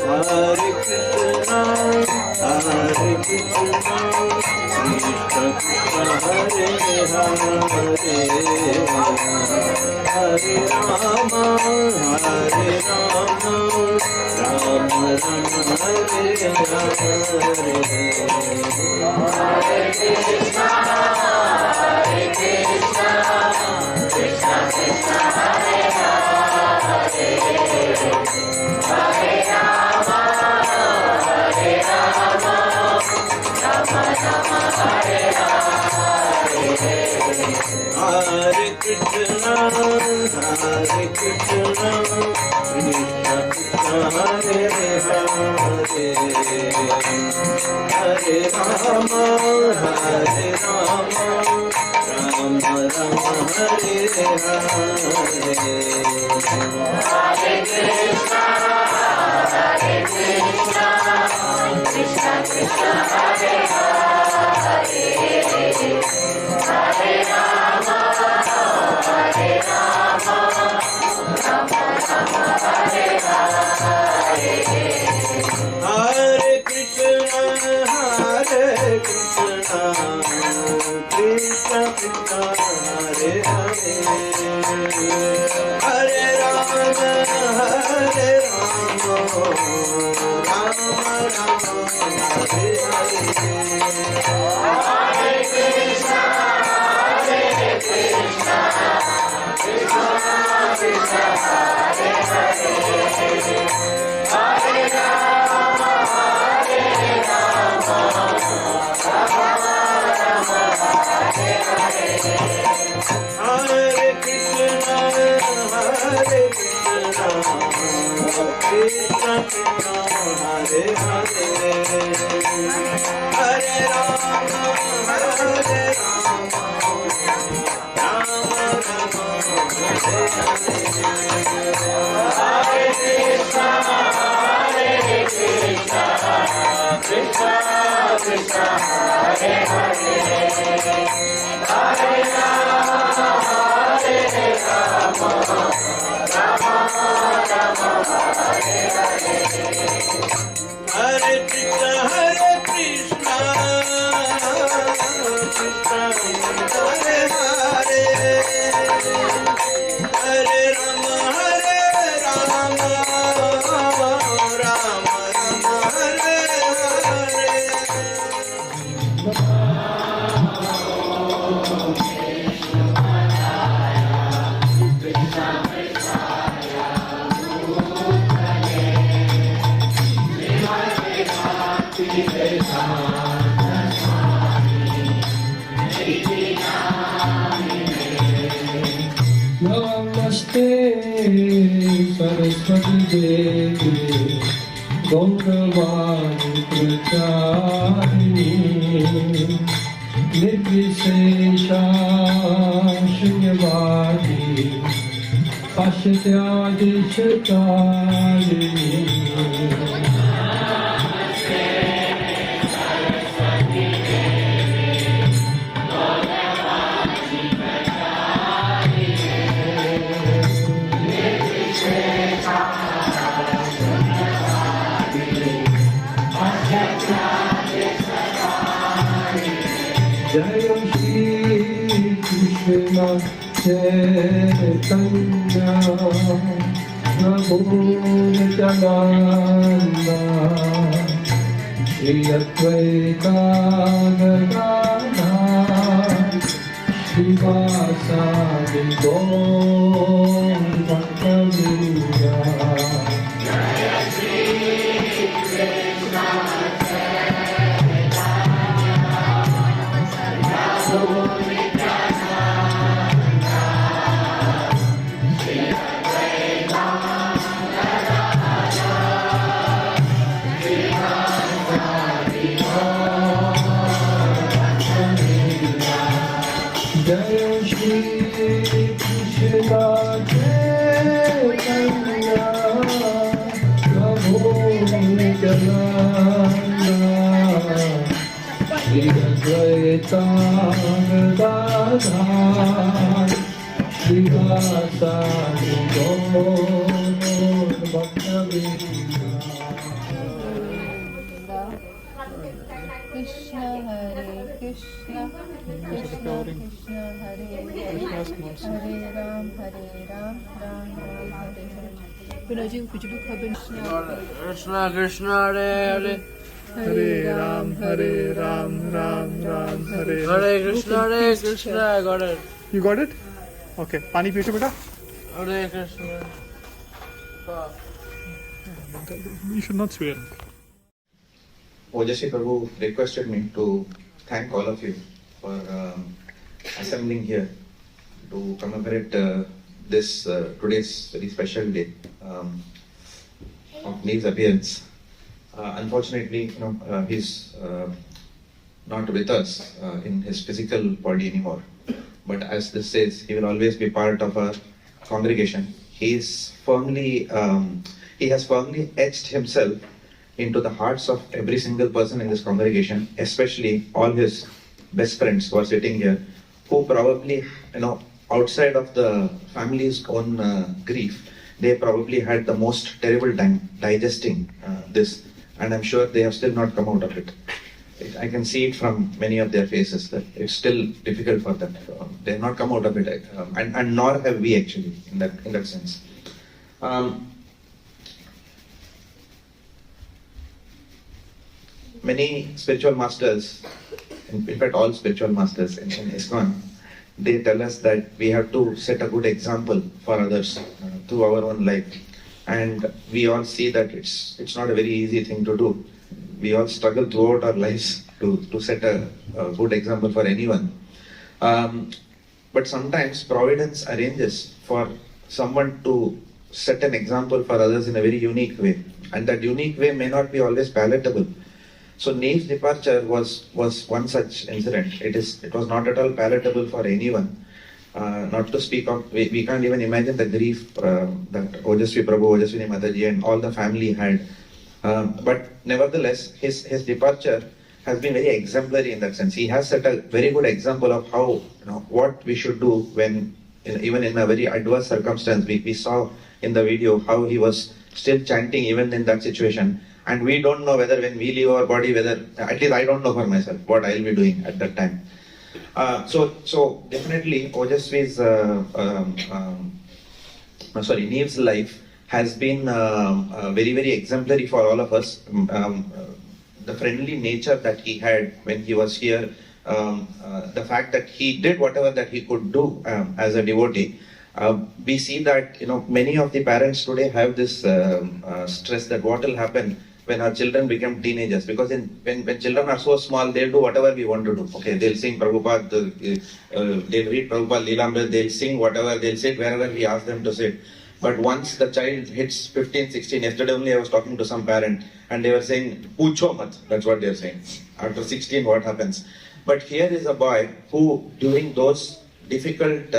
Hare Krishna, Hare Krishna, Krishna Krishna, Hare Hare, Hare Rama, Hare Rama, Rama Rama, Hare Hare. Hare Krishna, Hare Krishna, Krishna Krishna, Hare Hare, Hare Rama, Hare Rama, Rama Rama, Hare Hare. Hare Krishna, Hare Krishna, Krishna Krishna, Hare Hare, Hare Rama, Hare Rama, Rama Rama, Hare Hare. Hare Krishna, Hare Krishna, Krishna Krishna, Hare Hare, Hare Rama, Hare Rama, Rama Rama, Hare Hare. Hare Krishna, Hare Krishna, Krishna Krishna, Hare Hare, Hare Rama, Hare Rama, Rama Rama, Hare Hare. Hare Krishna, Hare Krishna, Krishna Krishna, Hare Hare, Hare Rama, Hare Rama, Rama Rama, Hare Hare. Hare Krishna, Hare Krishna, Krishna Krishna, Hare Hare, Hare Rama, Hare Rama, Rama Rama, Hare Hare. Hare Krishna, Hare Krishna, Krishna Krishna, Hare Hare, Hare Rama, Hare Rama, Rama Rama, Hare Hare. Hare Krishna, Hare Krishna, Krishna Hare Hare, Hare Rama, Hare Rama, Rama Rama, Hare Hare. Namaste Saraswati Devi Gauravani Pracharini Nirvishesha Shunyavadi Pashatyadi Chatarini. Jaya Shri Krishna Chaitanya Prabhu Nityananda Shri Advaita Gadadhara Srivasadi Gaur Bhaktivedanta. Jaya Shri Krishna Jaya Shri Krishna Chaitanya Prabhu Nityananda Shri Advaita Gadadhara Srivasadi Gaur Bhaktivedanta. Krishna Hare Krishna Krishna Krishna Hare Hare Hare Ram Ram Ram Hare Hare. Vinodji, could you do Krishna? Krishna Krishna Hare Hare Hare Ram Ram Ram Hare Hare Krishna I got it. You got it? Okay. Pani piyo beta. Hare Krishna. You should not swear. Ojasi Prabhu requested me to thank all of you for assembling here to commemorate this today's very special day of Neev's appearance. Unfortunately, he's not with us in his physical body anymore. But as this says, he will always be part of our congregation. He has firmly etched himself into the hearts of every single person in this congregation, especially all his best friends who are sitting here, who probably, outside of the family's own grief, they probably had the most terrible time digesting this, and I'm sure they have still not come out of it. I can see it from many of their faces that it's still difficult for them. They have not come out of it, and nor have we actually in that sense. Many spiritual masters, in fact all spiritual masters in ISKCON, they tell us that we have to set a good example for others through our own life. And we all see that it's not a very easy thing to do. We all struggle throughout our lives to set a good example for anyone. But sometimes Providence arranges for someone to set an example for others in a very unique way. And that unique way may not be always palatable. So Neev's departure was one such incident. It was not at all palatable for anyone. Not to speak of, we can't even imagine the grief that Ojasvi Prabhu, Ojaswini Mataji and all the family had. But nevertheless, his departure has been very exemplary in that sense. He has set a very good example of how, what we should do when, even in a very adverse circumstance. We saw in the video how he was still chanting even in that situation. And we don't know whether when we leave our body, at least I don't know for myself what I'll be doing at that time. So definitely Ojasvi's, Neev's life has been very, very exemplary for all of us. The friendly nature that he had when he was here, the fact that he did whatever that he could do as a devotee. We see that many of the parents today have this stress that what will happen when our children become teenagers, because when children are so small, they'll do whatever we want to do. Okay, they'll sing Prabhupada, they'll read Prabhupada Leelamrit, they'll sing whatever, they'll sit wherever we ask them to sit. But once the child hits 15, 16, yesterday only I was talking to some parent and they were saying, Pucho mat, that's what they're saying. After 16, what happens? But here is a boy who, during those difficult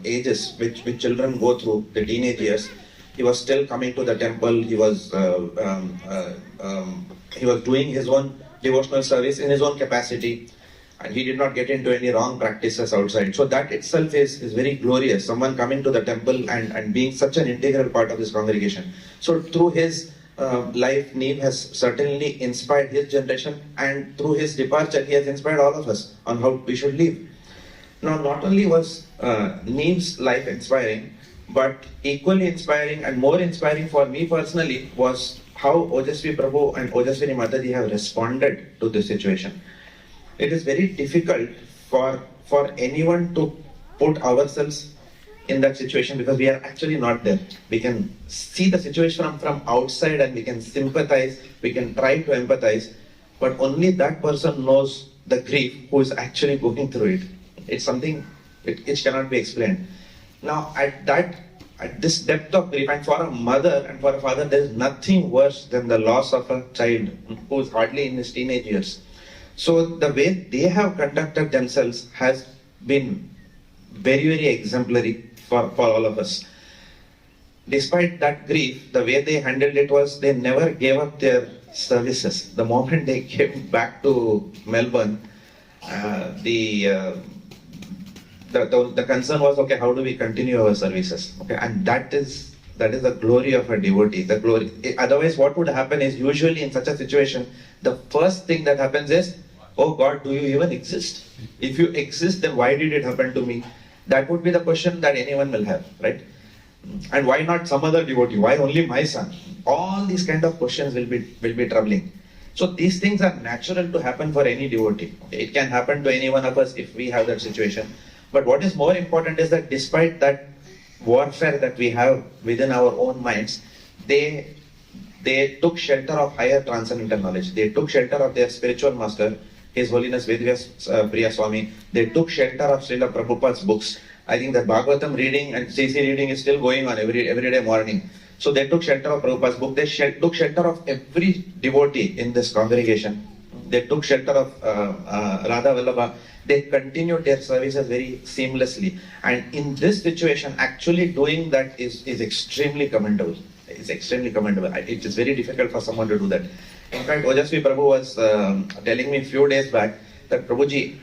ages which children go through, the teenage years, he was still coming to the temple. He was doing his own devotional service in his own capacity, and he did not get into any wrong practices outside. So that itself is very glorious. Someone coming to the temple and being such an integral part of this congregation. So through his life, Neev has certainly inspired his generation, and through his departure, he has inspired all of us on how we should live. Now, not only was Neev's life inspiring, but equally inspiring and more inspiring for me personally was how Ojasvi Prabhu and Ojaswini Mataji have responded to this situation. It is very difficult for anyone to put ourselves in that situation because we are actually not there. We can see the situation from outside and we can sympathize, we can try to empathize, but only that person knows the grief who is actually going through it. It's something it cannot be explained. Now, at this depth of grief, and for a mother and for a father, there is nothing worse than the loss of a child who is hardly in his teenage years. So the way they have conducted themselves has been very, very exemplary for all of us. Despite that grief, the way they handled it was they never gave up their services. The moment they came back to Melbourne, the concern was, okay, how do we continue our services? Okay, and that is That is the glory of a devotee. The glory. Otherwise, what would happen is usually in such a situation, the first thing that happens is, oh God, do you even exist? If you exist, then why did it happen to me? That would be the question that anyone will have, right? And why not some other devotee? Why only my son? All these kind of questions will be troubling. So these things are natural to happen for any devotee. It can happen to any one of us if we have that situation. But what is more important is that despite that warfare that we have within our own minds, they took shelter of higher transcendental knowledge. They took shelter of their spiritual master, His Holiness Priya Swami. They took shelter of Srila Prabhupada's books. I think that Bhagavatam reading and CC reading is still going on every day morning. So they took shelter of Prabhupada's book. They took shelter of every devotee in this congregation. They took shelter of Radha Vallabha. They continued their services very seamlessly. And in this situation, actually doing that is extremely commendable. It's extremely commendable. It is very difficult for someone to do that. In fact, Ojasvi Prabhu was telling me a few days back that Prabhuji,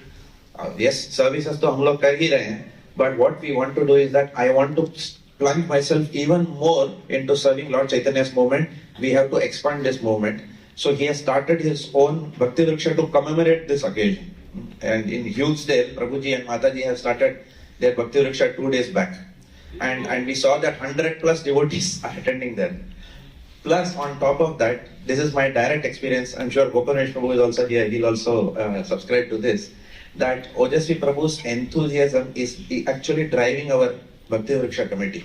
yes, services to hum log kar hi rahe hain, but what we want to do is that I want to plunge myself even more into serving Lord Chaitanya's movement. We have to expand this movement. So he has started his own Bhakti-Vriksha to commemorate this occasion. And in Hughesdale, Prabhuji and Mataji have started their Bhakti-Vriksha 2 days back. And we saw that 100 plus devotees are attending there. Plus, on top of that, this is my direct experience. I'm sure Gopalesh Prabhu is also here. He'll also subscribe to this. That Ojasvi Prabhu's enthusiasm is actually driving our Bhakti-Vriksha committee.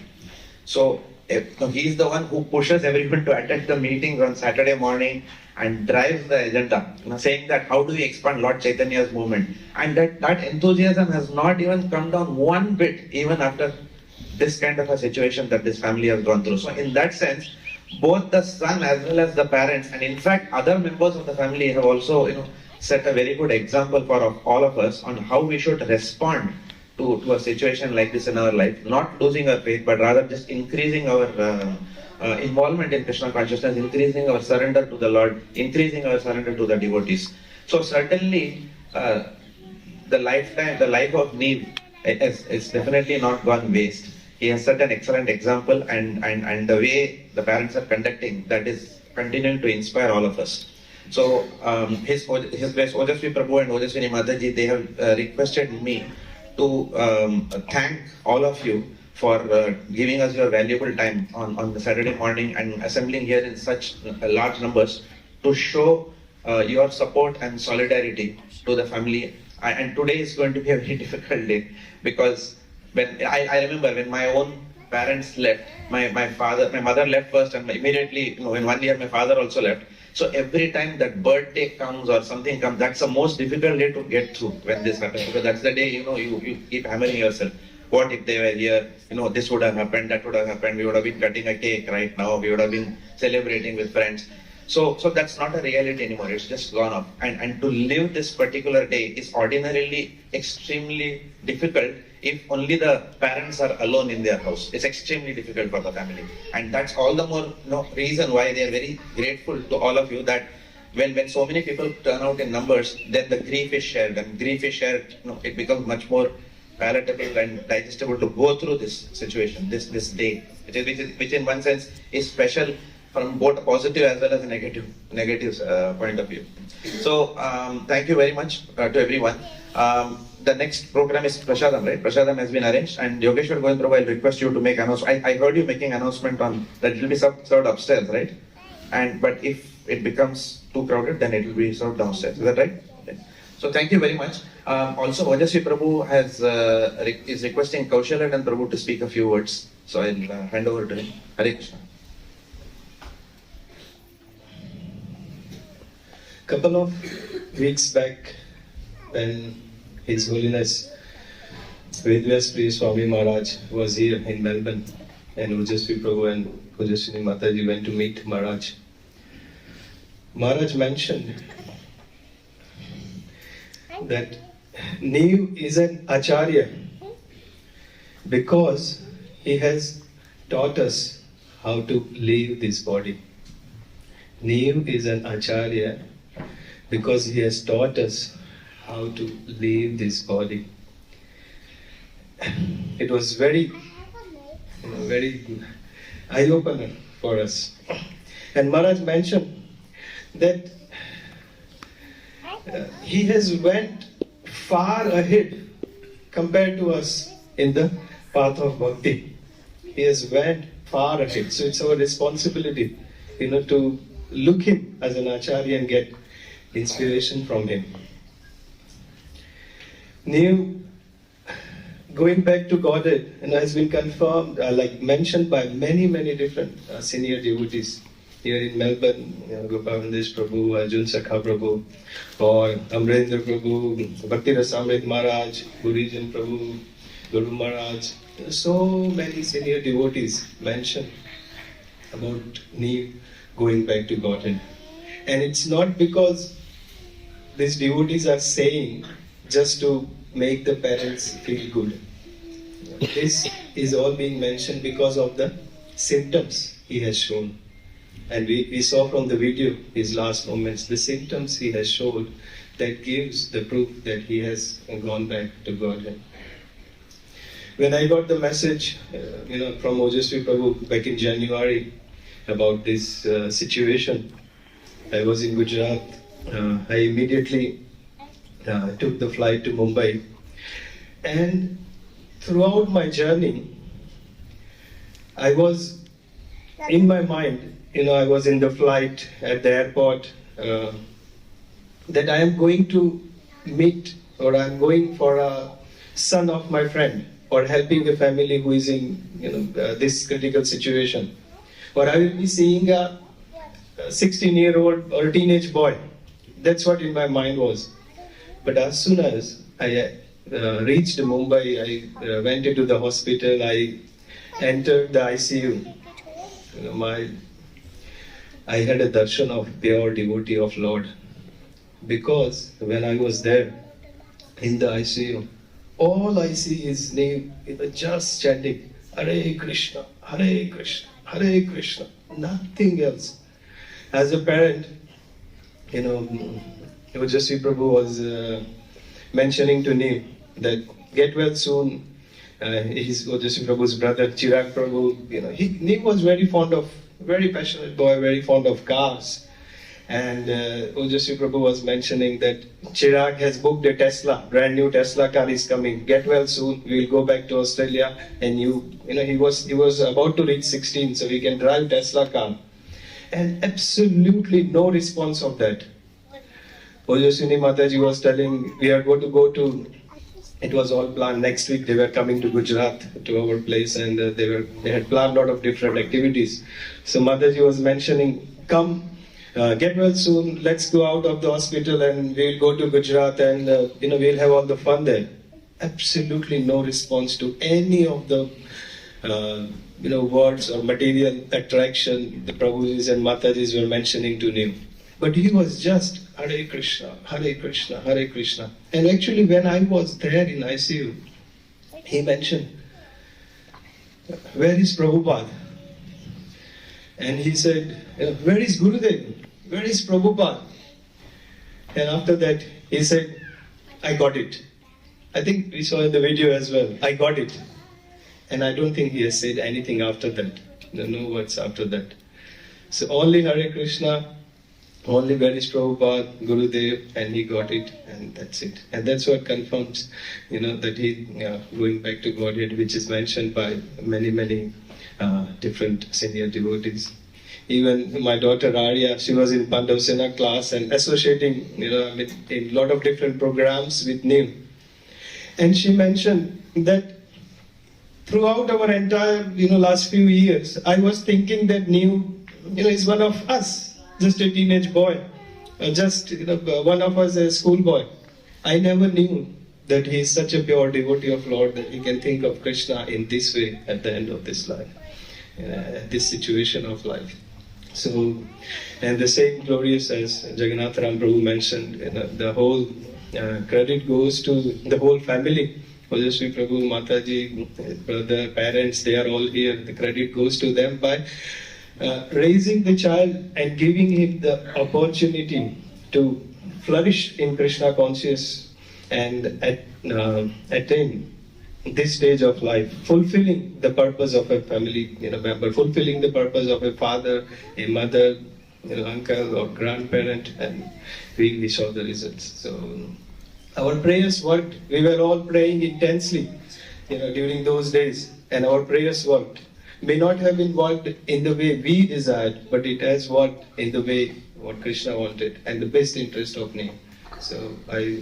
So, he is the one who pushes everyone to attend the meetings on Saturday morning and drives the agenda, saying that how do we expand Lord Chaitanya's movement. And that enthusiasm has not even come down one bit, even after this kind of a situation that this family has gone through. So in that sense, both the son as well as the parents, and in fact other members of the family have also set a very good example for all of us on how we should respond to a situation like this in our life, not losing our faith, but rather just increasing our involvement in Krishna consciousness, increasing our surrender to the Lord, increasing our surrender to the devotees. So certainly the life of Neev is definitely not gone waste. He has set an excellent example, and the way the parents are conducting, that is continuing to inspire all of us. So His Grace Ojasvi Prabhu and Ojaswini Mataji, they have requested me to thank all of you for giving us your valuable time on the Saturday morning and assembling here in such large numbers to show your support and solidarity to the family. And today is going to be a very difficult day, because when I remember when my own parents left, my mother left first, and immediately, in 1 year my father also left. So every time that birthday comes or something comes, that's the most difficult day to get through when this happens, because that's the day you keep hammering yourself. What if they were here? This would have happened, that would have happened. We would have been cutting a cake right now. We would have been celebrating with friends. So that's not a reality anymore. It's just gone off. And to live this particular day is ordinarily extremely difficult if only the parents are alone in their house. It's extremely difficult for the family. And that's all the more reason why they are very grateful to all of you, that when so many people turn out in numbers, then the grief is shared. And grief is shared, it becomes much more palatable and digestible to go through this situation, this day, which in one sense is special from both a positive as well as a negative point of view. So thank you very much to everyone. The next program is Prasadam, right? Prasadam has been arranged, and Yogeshwar Govind Prabhu, I'll request you to make announcement. I heard you making announcement on that it will be served upstairs, right? But if it becomes too crowded, then it will be served downstairs. Is that right? Okay. So thank you very much. Also, Ojasvi Prabhu is requesting Kaushalan and Prabhu to speak a few words. So I'll hand over to him. Hare Krishna. Couple of weeks back, when His Holiness Priya Swami Maharaj was here in Melbourne, and Ojasvi Prabhu and Ojaswini Mataji went to meet Maharaj. Maharaj mentioned that Neev is an Acharya because he has taught us how to leave this body. Neev is an Acharya because he has taught us how to leave this body. It was very eye-opener for us. And Maharaj mentioned that he has went far ahead compared to us in the path of bhakti. He has went far ahead. So it's our responsibility, to look him as an acharya and get inspiration from him. Neev, going back to Godhead, and has been confirmed, mentioned by many different senior devotees here in Melbourne, Gopavandesh Prabhu, Arjun Sakha Prabhu, or Amrendra Prabhu, Bhakti Rasamrit Maharaj, Gurijan Prabhu, Guru Maharaj. So many senior devotees mention about Neev going back to Godhead. And it's not because these devotees are saying just to make the parents feel good. This is all being mentioned because of the symptoms he has shown. And we saw from the video, his last moments, the symptoms he has showed that gives the proof that he has gone back to Godhead. When I got the message, from Ojasvi Prabhu back in January about this situation, I was in Gujarat. I immediately took the flight to Mumbai. And throughout my journey, I was in my mind, I was in the flight at the airport, that I am going to meet, or I am going for a son of my friend, or helping a family who is in this critical situation, or I will be seeing a 16-year-old or a teenage boy. That's what in my mind was. But as soon as I reached Mumbai, I went into the hospital, I entered the ICU. I had a darshan of pure devotee of Lord. Because when I was there in the ICU, all I see is Neev just chanting Hare Krishna, Hare Krishna, Hare Krishna, nothing else. As a parent, Ojasvi Prabhu was mentioning to Neev that get well soon. He's Ojasvi Prabhu's brother, Chirag Prabhu. Neev was very passionate boy, very fond of cars. And Ojasvi Prabhu was mentioning that Chirag has booked a Tesla, brand new Tesla car is coming. Get well soon. We'll go back to Australia, and he was about to reach 16, so he can drive Tesla car. And absolutely no response of that. Ojaswini Mataji was telling we are going to go to. It was all planned. Next week they were coming to Gujarat to our place, and they had planned a lot of different activities. So Mataji was mentioning, come. Get well soon, let's go out of the hospital and we'll go to Gujarat and we'll have all the fun there. Absolutely no response to any of the words or material attraction the Prabhujis and Matajis were mentioning to him. But he was just Hare Krishna, Hare Krishna, Hare Krishna. And actually when I was there in ICU, he mentioned, where is Prabhupada? And he said, where is Gurudev? Where is Prabhupada? And after that, he said, I got it. I think we saw in the video as well. I got it. And I don't think he has said anything after that. No words after that. So only Hare Krishna, only where is Prabhupada, Gurudev, and he got it, and that's it. And that's what confirms, that he going back to Godhead, which is mentioned by many different senior devotees. Even my daughter Arya, she was in Pandavsena class and associating, in a lot of different programs with Neev. And she mentioned that throughout our entire, last few years, I was thinking that Neev, is one of us, just a teenage boy, just, one of us a schoolboy. I never knew that he is such a pure devotee of Lord that he can think of Krishna in this way at the end of this life, this situation of life. So, and the same glorious as Jagannath Ram Prabhu mentioned, the whole credit goes to the whole family. Ojasvi Prabhu, Mataji, brother, parents, they are all here. The credit goes to them by raising the child and giving him the opportunity to flourish in Krishna consciousness and attain this stage of life, fulfilling the purpose of a family member, fulfilling the purpose of a father, a mother, uncle or grandparent, and we saw the results. So our prayers worked. We were all praying intensely, during those days, and our prayers worked. May not have been worked in the way we desired, but it has worked in the way what Krishna wanted and the best interest of Neev. So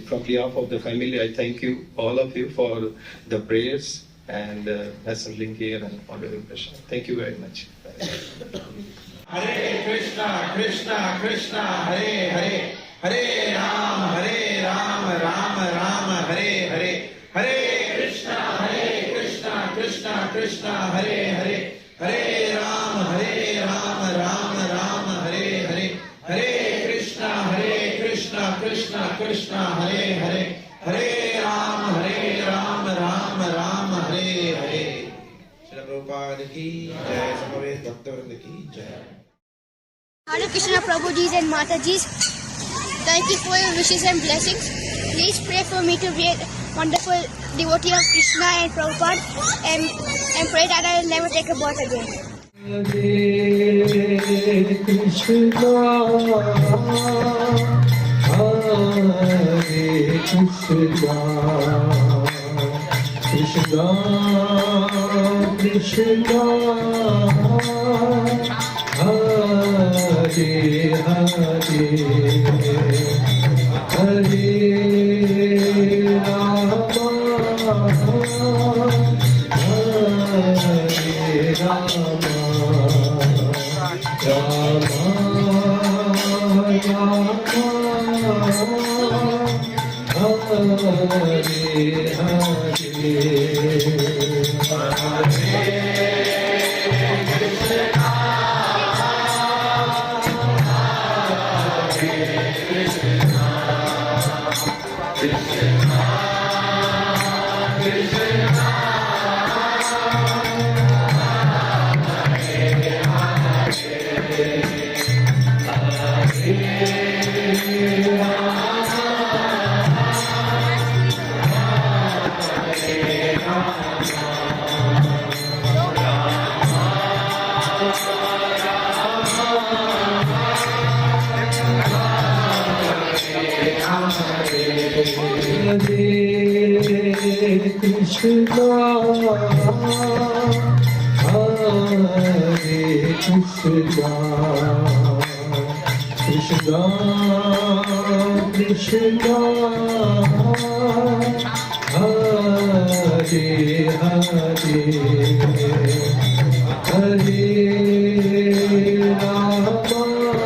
from behalf of the family, I thank you, all of you, for the prayers and assembling here and honoring Krishna. Thank you very much. Hare Krishna, Krishna Krishna, Hare Hare, Hare Ram, Ram Ram, Hare Hare, Hare Krishna, Krishna Krishna, Hare Hare, Hare Ram, Ram Hare Hare, Hare Krishna, Krishna Krishna, Hare Hare, Hare Ram, Ram Hare Hare. Shri Prabhupada ki jai, Samaved Bhaktivedanta ki jai. Hare Krishna Prabhuji's and Mataji's, thank you for your wishes and blessings. Please pray for me to be a wonderful devotee of Krishna and Prabhupada and pray that I will never take a birth again. Hare Krishna, Hare Krishna, Krishna Krishna,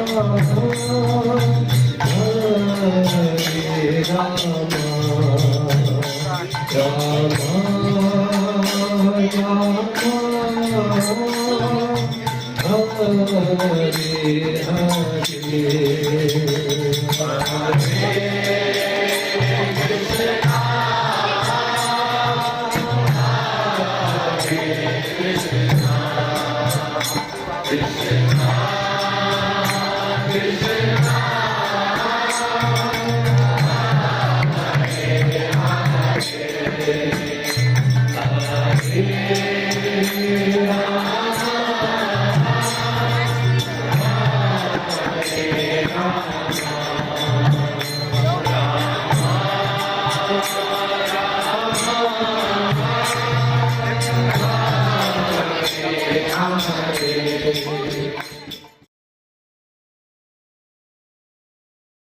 Hare Hare, Hare Rama, Hare Rama, Hare